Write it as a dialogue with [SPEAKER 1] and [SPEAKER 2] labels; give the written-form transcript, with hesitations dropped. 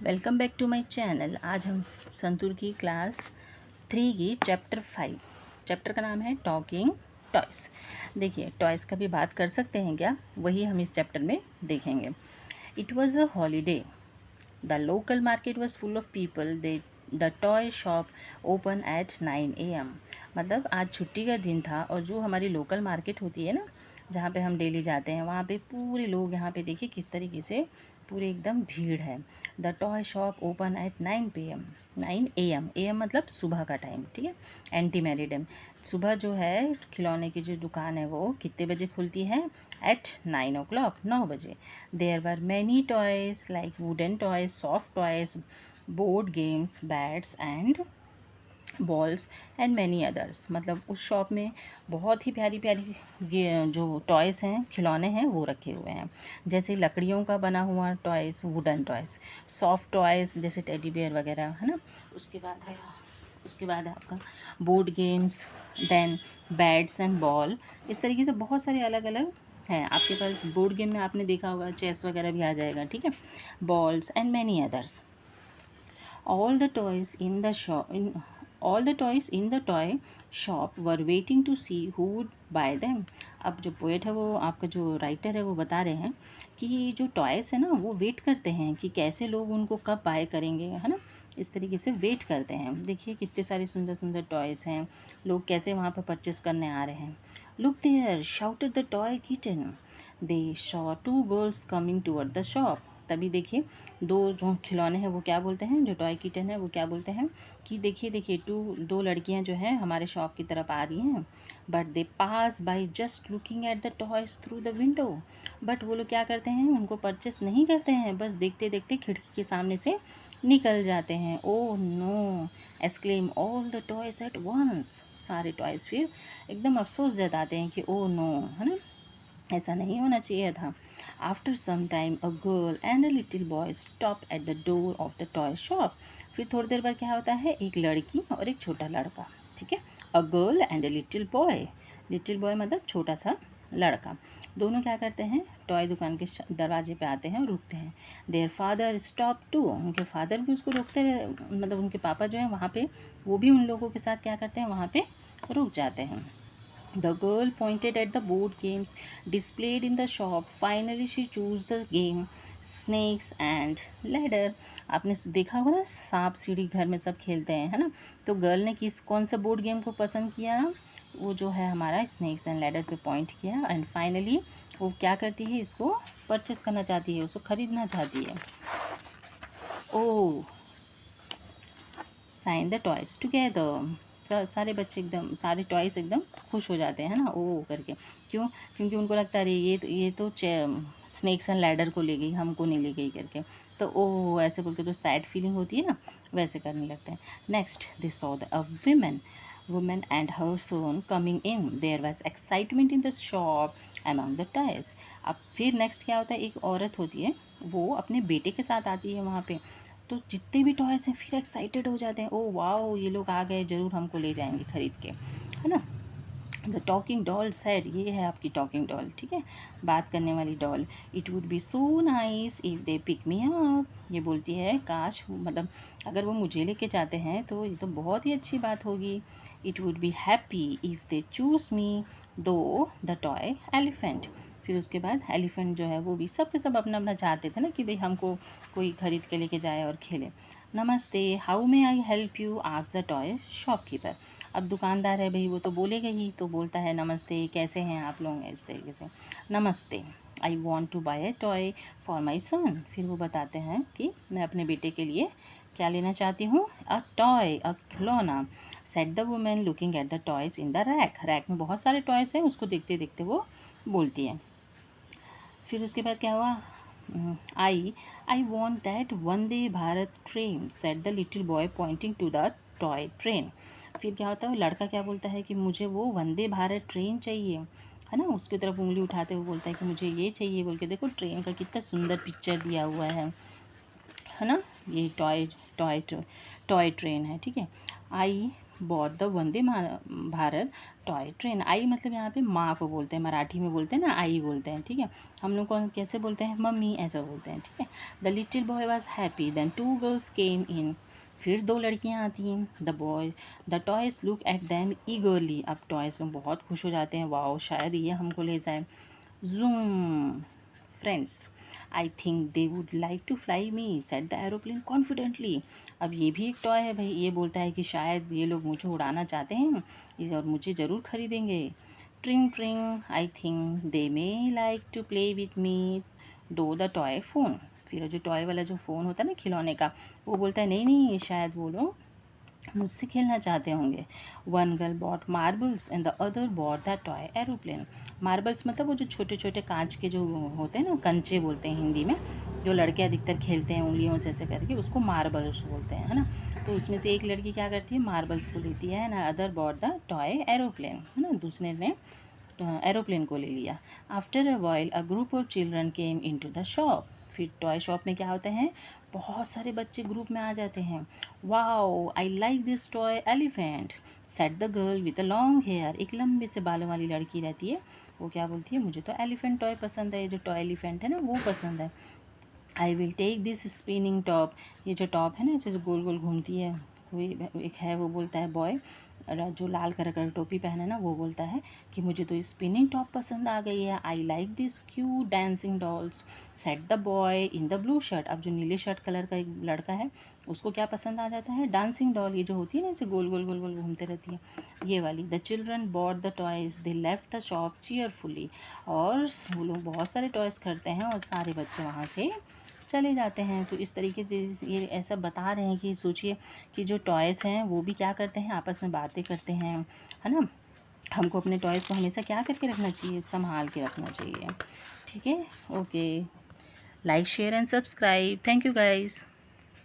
[SPEAKER 1] Welcome back to my channel. आज हम संतूर की क्लास 3 की चैप्टर 5, चैप्टर का नाम है टॉकिंग टॉयस। देखिए, टॉयस का भी बात कर सकते हैं क्या, वही हम इस चैप्टर में देखेंगे। It was a holiday, the local market was full of people, they the toy shop open at 9 AM। मतलब आज छुट्टी का दिन था और जो हमारी लोकल मार्केट होती है ना, जहाँ पे हम डेली जाते हैं, वहाँ पे पूरे लोग यहाँ पे देखिए किस तरीके से पूरे एकदम भीड़ है। The toy shop open at 9 PM, 9 AM। AM मतलब सुबह का टाइम, ठीक है, एंटी मैरिडम। सुबह जो है खिलौने की जो दुकान है वो कितने बजे खुलती है? एट 9 o'clock, 9 बजे। There were many toys like wooden toys, soft toys, board games, bats and balls and many others. मतलब उस शॉप में बहुत ही प्यारी प्यारी जो टॉयज़ हैं, खिलौने हैं, वो रखे हुए हैं। जैसे लकड़ियों का बना हुआ toys, wooden toys, soft toys जैसे टेडी बेयर वगैरह, है ना। उसके बाद है आपका board games, then bats and ball. इस तरीके से बहुत सारे अलग अलग हैं आपके पास। बोर्ड गेम में आपने देखा होगा चेस वगैरह भी आ जाएगा, ठीक है, balls and many others. All the toys in the shop in all the toys in the toy shop were waiting to see who would buy them। अब जो पोएट है, वो आपका जो राइटर है, वो बता रहे हैं कि जो टॉयस है ना, वो वेट करते हैं कि कैसे लोग उनको कब बाय करेंगे, है ना। इस तरीके से वेट करते हैं। देखिए कितने सारे सुंदर सुंदर टॉयस हैं, लोग कैसे वहाँ पर परचेस करने आ रहे हैं। Look there shouted the toy kitten, they saw two girls coming toward the shop. तभी देखिए दो जो खिलौने हैं वो क्या बोलते हैं, जो टॉय किटन है वो क्या बोलते हैं कि देखिए देखिए दो लड़कियां जो हैं हमारे शॉप की तरफ आ रही हैं। But they pass by just looking at the toys through the window. But वो लोग क्या करते हैं, उनको परचेस नहीं करते हैं, बस देखते देखते खिड़की के सामने से निकल जाते हैं। Oh no exclaim all the toys at once. सारे टॉयज फिर एकदम अफसोस जताते हैं कि ओ नो, है ना, ऐसा नहीं होना चाहिए था। After some time a girl and a little boy stop at the door of the toy shop. फिर थोड़ी देर बाद क्या होता है, एक लड़की और एक छोटा लड़का, ठीक है, अ girl and a little boy. Little boy मतलब छोटा सा लड़का। दोनों क्या करते हैं, टॉय दुकान के दरवाजे पे आते हैं और रुकते हैं। देयर फादर स्टॉप टू, उनके फादर भी उसको रोकते हैं, मतलब उनके पापा जो हैं वहाँ पे, वो भी उन लोगों के साथ क्या करते हैं, वहाँ पे रुक जाते हैं। The girl pointed at the board games displayed in the shop. Finally, she chose the game Snakes and Ladder। आपने देखा होगा ना, सांप सीढ़ी घर में सब खेलते हैं, है ना। तो गर्ल ने कौन सा बोर्ड गेम को पसंद किया, वो जो है हमारा स्नेक्स एंड लैडर पे पॉइंट किया। एंड फाइनली वो क्या करती है, इसको परचेस करना चाहती है, उसको खरीदना चाहती है। O sign the toys together. सारे बच्चे एकदम, सारे टॉयज एकदम खुश हो जाते हैं ना, ओ करके। क्यों? क्योंकि उनको लगता है अरे ये तो स्नेक्स एंड लैडर को ले गई, हमको नहीं ले गई करके। तो ओ ऐसे बोल के जो सैड फीलिंग होती है ना, वैसे करने लगते हैं। Next they saw the a women and her son coming in. There was excitement in the shop among the toys. अब फिर नेक्स्ट क्या होता है, एक औरत होती है, वो अपने बेटे के साथ आती है वहाँ पे। तो जितने भी टॉयस हैं फिर एक्साइटेड हो जाते हैं, ओ वाओ ये लोग आ गए, ज़रूर हमको ले जाएंगे खरीद के, है ना। द टॉकिंग डॉल सेड, ये है आपकी टॉकिंग डॉल, ठीक है, बात करने वाली doll. It would be so nice if they pick me up. ये बोलती है काश, मतलब अगर वो मुझे लेके जाते हैं तो ये तो बहुत ही अच्छी बात होगी। It would be happy if they choose me दो द टॉय एलिफेंट। फिर उसके बाद एलिफेंट जो है वो भी सब के सब अपना अपना चाहते थे ना कि भाई हमको कोई खरीद के लेके जाए और खेले। नमस्ते, how may I help you, asked the toy shopkeeper. अब दुकानदार है भाई, वो तो बोलेगा ही, तो बोलता है नमस्ते, कैसे हैं आप लोग, इस तरीके से। नमस्ते, I want to buy a toy for my son. फिर वो बताते हैं कि मैं अपने बेटे के लिए क्या लेना चाहती हूँ, अ टॉय, अ खिलौना। Set the women looking at the toys in the rack. Rack में बहुत सारे टॉयस हैं, उसको देखते देखते वो बोलती है। फिर उसके बाद क्या हुआ, I want that Vande Bharat train, said the little boy pointing to the toy train. फिर क्या होता है, लड़का क्या बोलता है कि मुझे वो वंदे भारत ट्रेन चाहिए, है ना। उसकी तरफ उंगली उठाते हुए बोलता है कि मुझे ये चाहिए बोल के। देखो ट्रेन का कितना सुंदर पिक्चर दिया हुआ है ना। ये टॉय टॉय ट्रेन है, ठीक है। I bought the Vande Bharat toy train. I मतलब यहाँ पे माँ को बोलते हैं, मराठी में बोलते हैं ना, आई बोलते हैं, ठीक है। हम लोग को कैसे बोलते हैं, मम्मी ऐसा बोलते हैं, ठीक है। The little boy was happy then two girls came in. फिर दो लड़कियाँ आती हैं। The toys look at them eagerly. अब टॉयज में बहुत खुश हो जाते हैं, वाओ शायद ये हमको ले जाए। Zoom friends, I think they would like to fly me, said the aeroplane confidently. अब ये भी एक टॉय है भाई, ये बोलता है कि शायद ये लोग मुझे उड़ाना चाहते हैं इसे और मुझे ज़रूर खरीदेंगे। Tring tring, I think they may like to play with me, do the toy phone. फिर जो टॉय वाला जो फ़ोन होता है ना खिलौने का, वो बोलता है नहीं नहीं शायद वो लोग मुझसे खेलना चाहते होंगे। One girl bought marbles and the other bought the toy aeroplane. Marbles मतलब वो जो छोटे छोटे कांच के जो होते हैं ना, कंचे बोलते हैं हिंदी में, जो लड़के अधिकतर खेलते हैं उंगलियों से ऐसे करके, उसको मार्बल्स बोलते हैं, है ना। तो उसमें से एक लड़की क्या करती है, मार्बल्स को लेती है ना, other bought the toy aeroplane, है ना, दूसरे ने एरोप्लेन को ले लिया। After a while a group of children came in to the shop. फिर टॉय शॉप में क्या होता है, बहुत सारे बच्चे ग्रुप में आ जाते हैं। Wow I like this toy elephant, said the girl with a long hair. एक लंबे से बालों वाली लड़की रहती है, वो क्या बोलती है, मुझे तो एलिफेंट टॉय पसंद है, ये जो टॉय एलिफेंट है ना वो पसंद है। I will take this spinning top. ये जो टॉप है ना ऐसे जो गोल गोल घूमती है, कोई एक है वो बोलता है बॉय, जो लाल कलर का टोपी पहने ना, वो बोलता है कि मुझे तो स्पिनिंग टॉप पसंद आ गई है। आई like this cute dancing dolls, set the boy in the blue shirt. अब जो नीले शर्ट कलर का एक लड़का है, उसको क्या पसंद आ जाता है, डांसिंग डॉल, ये जो होती है ना ऐसे गोल गोल गोल गोल घूमते रहती है, ये वाली। The children bought the toys, they left the shop cheerfully. और वो लोग बहुत सारे टॉयज़ खरीदते हैं और सारे बच्चे वहाँ से चले जाते हैं। तो इस तरीके से ये ऐसा बता रहे हैं कि सोचिए कि जो टॉयज़ हैं वो भी क्या करते हैं, आपस में बातें करते हैं, है ना। हमको अपने टॉयज़ को हमेशा क्या करके रखना चाहिए, संभाल के रखना चाहिए, ठीक है। Okay, like share and subscribe, thank you guys.